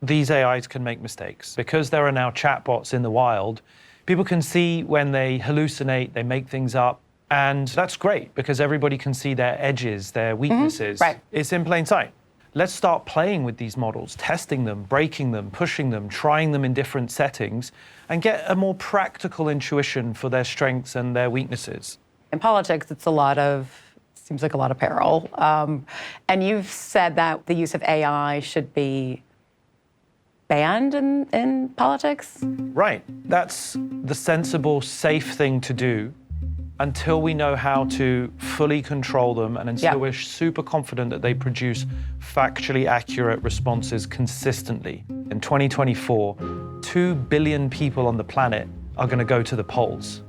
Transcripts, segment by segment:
these AIs can make mistakes. Because there are now chatbots in the wild, people can see when they hallucinate, they make things up, and that's great because everybody can see their edges, their weaknesses. Right. It's in plain sight. Let's start playing with these models, testing them, breaking them, pushing them, trying them in different settings, and get a more practical intuition for their strengths and their weaknesses. In politics, seems like a lot of peril. And you've said that the use of AI should be banned in politics? Right. That's the sensible, safe thing to do until we know how to fully control them and until we're super confident that they produce factually accurate responses consistently. In 2024, 2 billion people on the planet are going to go to the polls.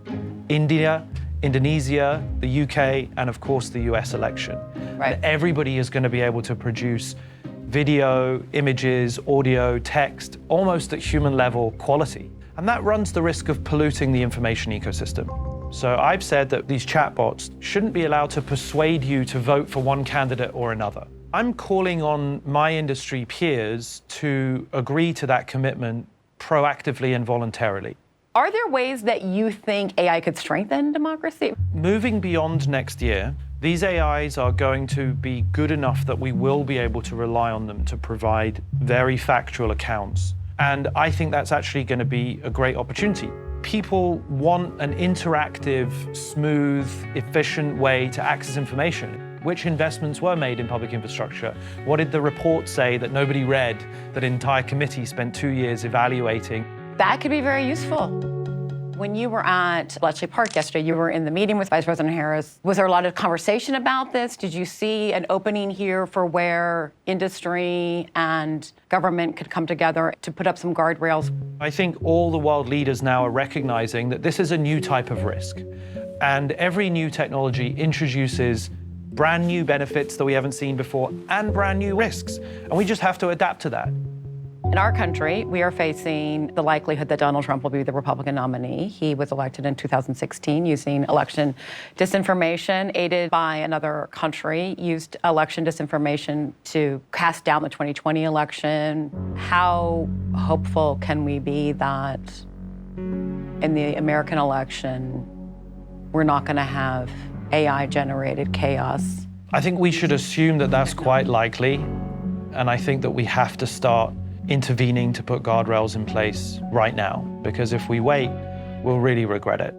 India, Indonesia, the UK, and of course the US election. Right. And everybody is going to be able to produce video, images, audio, text, almost at human level quality. And that runs the risk of polluting the information ecosystem. So I've said that these chatbots shouldn't be allowed to persuade you to vote for one candidate or another. I'm calling on my industry peers to agree to that commitment proactively and voluntarily. Are there ways that you think AI could strengthen democracy? Moving beyond next year, these AIs are going to be good enough that we will be able to rely on them to provide very factual accounts. And I think that's actually going to be a great opportunity. People want an interactive, smooth, efficient way to access information. Which investments were made in public infrastructure? What did the report say that nobody read, that an entire committee spent 2 years evaluating? That could be very useful. When you were at Bletchley Park yesterday, you were in the meeting with Vice President Harris. Was there a lot of conversation about this? Did you see an opening here for where industry and government could come together to put up some guardrails? I think all the world leaders now are recognizing that this is a new type of risk. And every new technology introduces brand new benefits that we haven't seen before and brand new risks. And we just have to adapt to that. In our country, we are facing the likelihood that Donald Trump will be the Republican nominee. He was elected in 2016 using election disinformation, aided by another country, used election disinformation to cast down the 2020 election. How hopeful can we be that in the American election, we're not going to have AI-generated chaos? I think we should assume that that's quite likely. And I think that we have to start intervening to put guardrails in place right now, because if we wait, we'll really regret it.